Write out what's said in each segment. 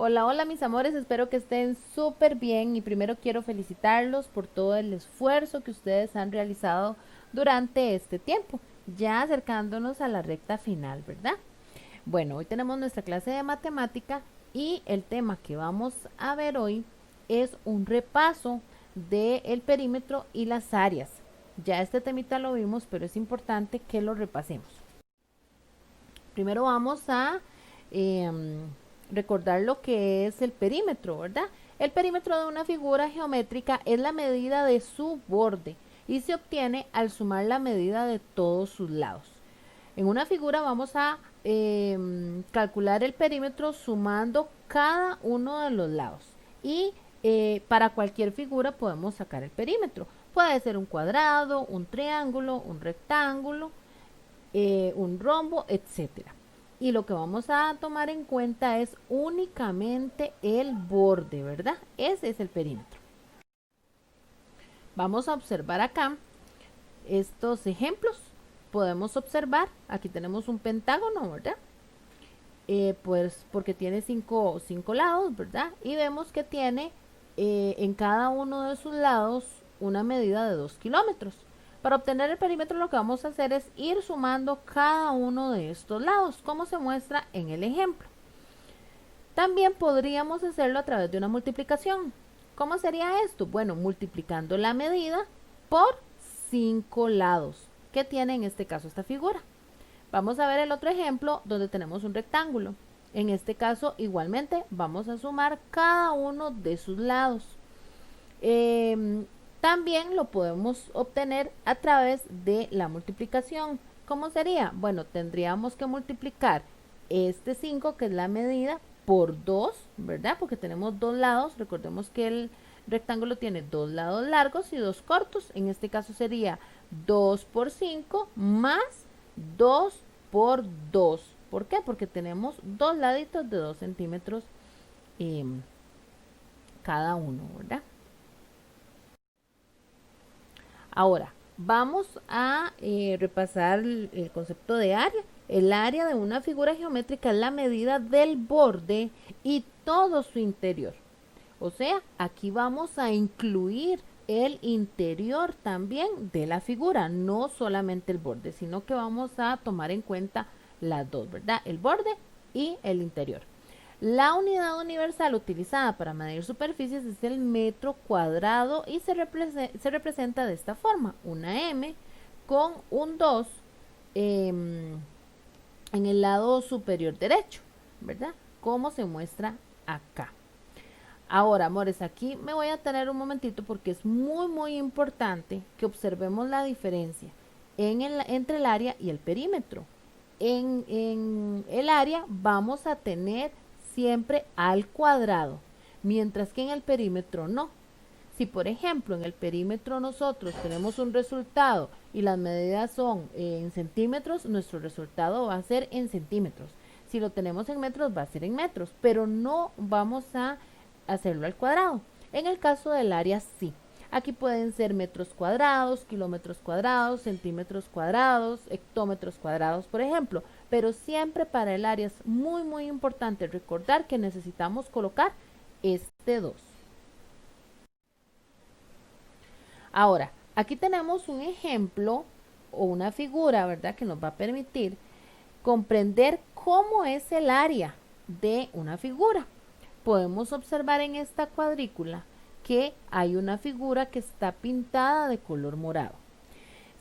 Hola, hola mis amores, espero que estén súper bien y primero quiero felicitarlos por todo el esfuerzo que ustedes han realizado durante este tiempo, ya acercándonos a la recta final, ¿verdad? Bueno, hoy tenemos nuestra clase de matemática y el tema que vamos a ver hoy es un repaso del perímetro y las áreas. Ya este temita lo vimos, pero es importante que lo repasemos. Primero vamos a eh, recordar lo que es el perímetro, ¿verdad? El perímetro de una figura geométrica es la medida de su borde y se obtiene al sumar la medida de todos sus lados. En una figura vamos a calcular el perímetro sumando cada uno de los lados y para cualquier figura podemos sacar el perímetro. Puede ser un cuadrado, un triángulo, un rectángulo, un rombo, etcétera. Y lo que vamos a tomar en cuenta es únicamente el borde, ¿verdad? Ese es el perímetro. Vamos a observar acá estos ejemplos. Podemos observar, aquí tenemos un pentágono, ¿verdad? Pues porque tiene cinco lados, ¿verdad? Y vemos que tiene en cada uno de sus lados una medida de 2 kilómetros. Para obtener el perímetro lo que vamos a hacer es ir sumando cada uno de estos lados, como se muestra en el ejemplo. También podríamos hacerlo a través de una multiplicación. ¿Cómo sería esto? Bueno, multiplicando la medida por 5 lados que tiene en este caso esta figura. Vamos a ver el otro ejemplo donde tenemos un rectángulo. En este caso, igualmente, vamos a sumar cada uno de sus lados. También lo podemos obtener a través de la multiplicación. ¿Cómo sería? Bueno, tendríamos que multiplicar este 5, que es la medida, por 2, ¿verdad? Porque tenemos dos lados. Recordemos que el rectángulo tiene dos lados largos y dos cortos. En este caso sería 2 por 5 más 2 por 2. ¿Por qué? Porque tenemos dos laditos de 2 centímetros eh, cada uno, ¿verdad? Ahora, vamos a repasar el concepto de área. El área de una figura geométrica es la medida del borde y todo su interior. O sea, aquí vamos a incluir el interior también de la figura, no solamente el borde, sino que vamos a tomar en cuenta las dos, ¿verdad? El borde y el interior. La unidad universal utilizada para medir superficies es el metro cuadrado y se representa de esta forma, una M con un 2 en el lado superior derecho, ¿verdad? Como se muestra acá. Ahora, amores, aquí me voy a tener un momentito porque es muy importante que observemos la diferencia entre el área y el perímetro. En el área vamos a tener siempre al cuadrado, mientras que en el perímetro no. Si por ejemplo en el perímetro nosotros tenemos un resultado y las medidas son en centímetros, nuestro resultado va a ser en centímetros. Si lo tenemos en metros, va a ser en metros, pero no vamos a hacerlo al cuadrado. En el caso del área, sí. Aquí pueden ser metros cuadrados, kilómetros cuadrados, centímetros cuadrados, hectómetros cuadrados, por ejemplo. Pero siempre para el área es muy importante recordar que necesitamos colocar este 2. Ahora, aquí tenemos un ejemplo o una figura, ¿verdad? Que nos va a permitir comprender cómo es el área de una figura. Podemos observar en esta cuadrícula que hay una figura que está pintada de color morado.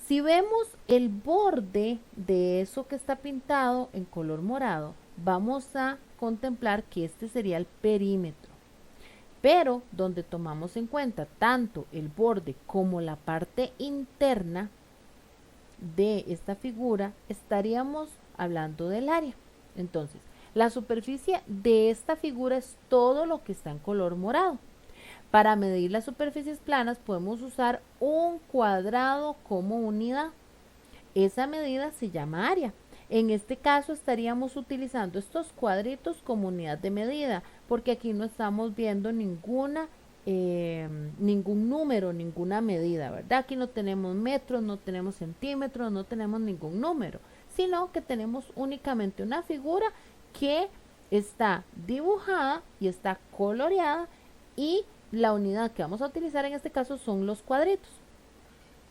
Si vemos el borde de eso que está pintado en color morado, vamos a contemplar que este sería el perímetro. Pero donde tomamos en cuenta tanto el borde como la parte interna de esta figura, estaríamos hablando del área. Entonces, la superficie de esta figura es todo lo que está en color morado. Para medir las superficies planas podemos usar un cuadrado como unidad. Esa medida se llama área. En este caso estaríamos utilizando estos cuadritos como unidad de medida, porque aquí no estamos viendo ningún número, ninguna medida, ¿verdad? Aquí no tenemos metros, no tenemos centímetros, no tenemos ningún número, sino que tenemos únicamente una figura que está dibujada y está coloreada, y la unidad que vamos a utilizar en este caso son los cuadritos.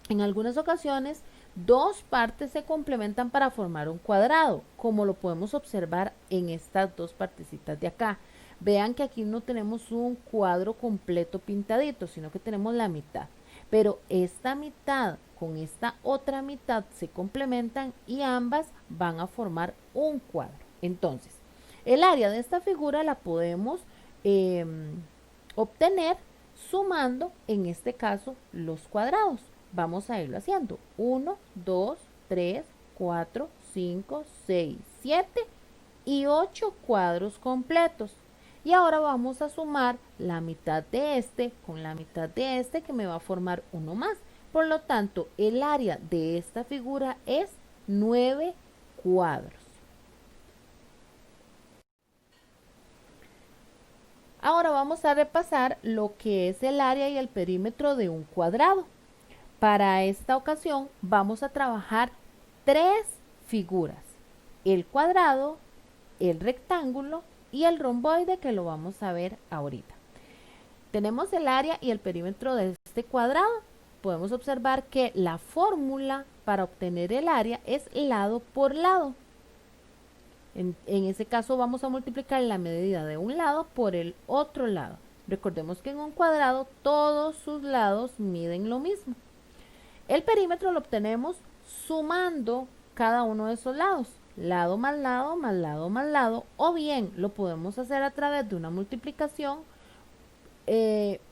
En algunas ocasiones, dos partes se complementan para formar un cuadrado, como lo podemos observar en estas dos partecitas de acá. Vean que aquí no tenemos un cuadro completo pintadito, sino que tenemos la mitad. Pero esta mitad con esta otra mitad se complementan y ambas van a formar un cuadro. Entonces, el área de esta figura la podemos obtener sumando, en este caso, los cuadrados. Vamos a irlo haciendo. 1, 2, 3, 4, 5, 6, 7 y 8 cuadros completos. Y ahora vamos a sumar la mitad de este con la mitad de este, que me va a formar uno más. Por lo tanto, el área de esta figura es 9 cuadros. Ahora vamos a repasar lo que es el área y el perímetro de un cuadrado. Para esta ocasión vamos a trabajar tres figuras: el cuadrado, el rectángulo y el romboide, que lo vamos a ver ahorita. Tenemos el área y el perímetro de este cuadrado. Podemos observar que la fórmula para obtener el área es lado por lado. En ese caso vamos a multiplicar la medida de un lado por el otro lado. Recordemos que en un cuadrado todos sus lados miden lo mismo. El perímetro lo obtenemos sumando cada uno de esos lados, lado más lado más lado más lado, o bien lo podemos hacer a través de una multiplicación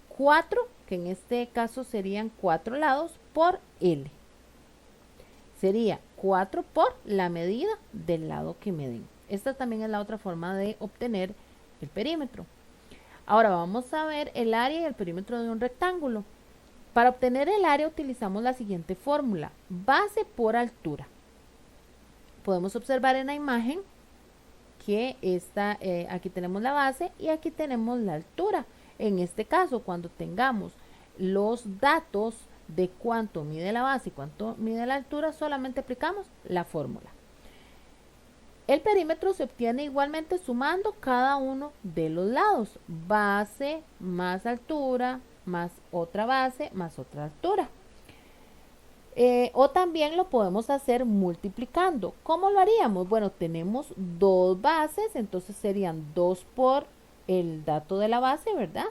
4, que en este caso serían 4 lados, por L. Sería 4 por la medida del lado que miden. Esta también es la otra forma de obtener el perímetro. Ahora vamos a ver el área y el perímetro de un rectángulo. Para obtener el área utilizamos la siguiente fórmula: base por altura. Podemos observar en la imagen que aquí tenemos la base y aquí tenemos la altura. En este caso, cuando tengamos los datos de cuánto mide la base y cuánto mide la altura, solamente aplicamos la fórmula. El perímetro se obtiene igualmente sumando cada uno de los lados: base más altura más otra base más otra altura. O también lo podemos hacer multiplicando. ¿Cómo lo haríamos? Bueno, tenemos dos bases, entonces serían 2 por el dato de la base, ¿verdad?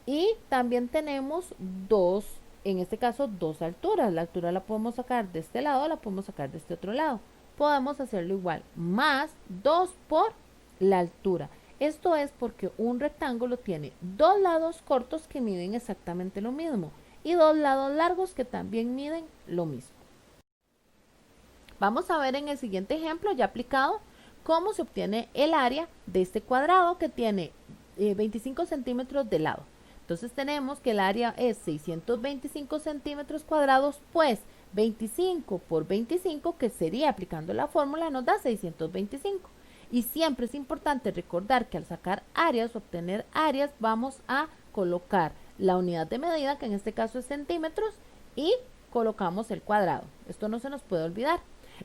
Y también tenemos dos, en este caso, dos alturas. La altura la podemos sacar de este lado, la podemos sacar de este otro lado. Podemos hacerlo igual, más 2 por la altura. Esto es porque un rectángulo tiene dos lados cortos que miden exactamente lo mismo y dos lados largos que también miden lo mismo. Vamos a ver en el siguiente ejemplo, ya aplicado, cómo se obtiene el área de este cuadrado que tiene 25 centímetros de lado. Entonces tenemos que el área es 625 centímetros cuadrados, pues 25 por 25, que sería aplicando la fórmula, nos da 625. Y siempre es importante recordar que al sacar áreas, obtener áreas, vamos a colocar la unidad de medida, que en este caso es centímetros, y colocamos el cuadrado. Esto no se nos puede olvidar.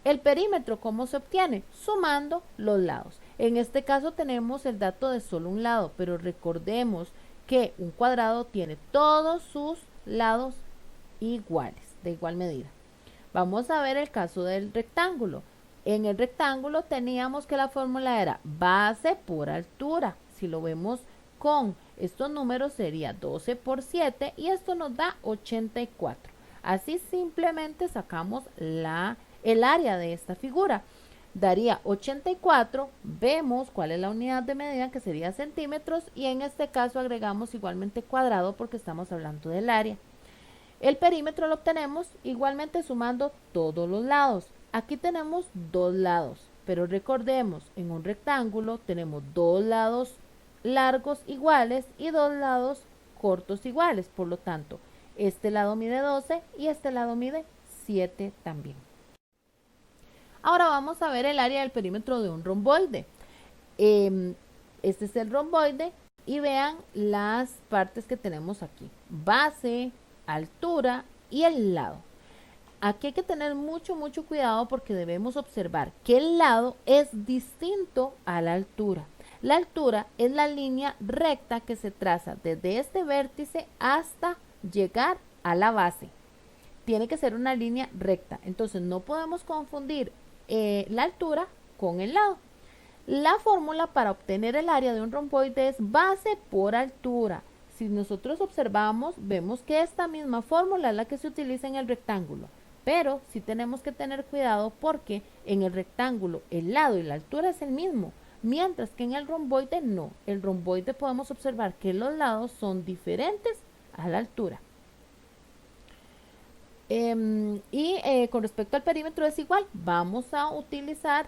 El perímetro, ¿cómo se obtiene? Sumando los lados. En este caso tenemos el dato de solo un lado, pero recordemos que un cuadrado tiene todos sus lados iguales, de igual medida. Vamos a ver el caso del rectángulo. En el rectángulo teníamos que la fórmula era base por altura. Si lo vemos con estos números sería 12 por 7 y esto nos da 84. Así simplemente sacamos el área de esta figura. Daría 84, vemos cuál es la unidad de medida, que sería centímetros, y en este caso agregamos igualmente cuadrado porque estamos hablando del área. El perímetro lo obtenemos igualmente sumando todos los lados. Aquí tenemos dos lados, pero recordemos, en un rectángulo tenemos dos lados largos iguales y dos lados cortos iguales. Por lo tanto, este lado mide 12 y este lado mide 7 también. Ahora vamos a ver el área del perímetro de un romboide. Este es el romboide y vean las partes que tenemos aquí: base, altura y el lado. Aquí hay que tener mucho cuidado porque debemos observar que el lado es distinto a la altura. La altura es la línea recta que se traza desde este vértice hasta llegar a la base. Tiene que ser una línea recta, entonces no podemos confundir la altura con el lado. La fórmula para obtener el área de un romboide es base por altura. Si nosotros observamos, vemos que esta misma fórmula es la que se utiliza en el rectángulo, pero sí tenemos que tener cuidado porque en el rectángulo el lado y la altura es el mismo, mientras que en el romboide no. El romboide podemos observar que los lados son diferentes a la altura. Con respecto al perímetro es igual, vamos a utilizar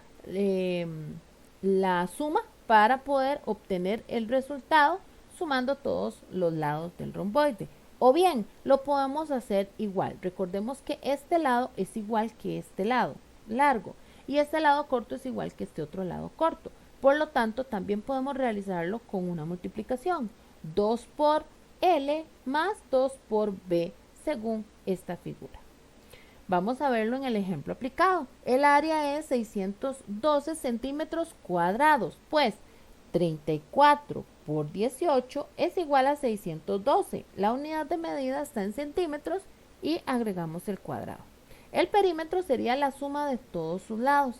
la suma para poder obtener el resultado sumando todos los lados del romboide. O bien, lo podemos hacer igual. Recordemos que este lado es igual que este lado largo y este lado corto es igual que este otro lado corto. Por lo tanto, también podemos realizarlo con una multiplicación. 2 por L más 2 por B según esta figura. Vamos a verlo en el ejemplo aplicado. El área es 612 centímetros cuadrados, pues 34 por 18 es igual a 612. La unidad de medida está en centímetros y agregamos el cuadrado. El perímetro sería la suma de todos sus lados.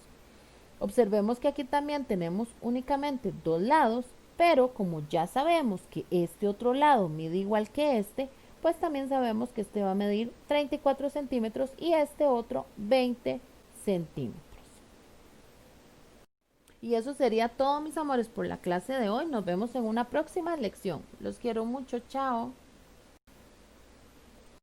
Observemos que aquí también tenemos únicamente dos lados, pero como ya sabemos que este otro lado mide igual que este, pues también sabemos que este va a medir 34 centímetros y este otro 20 centímetros. Y eso sería todo, mis amores, por la clase de hoy. Nos vemos en una próxima lección. Los quiero mucho. Chao.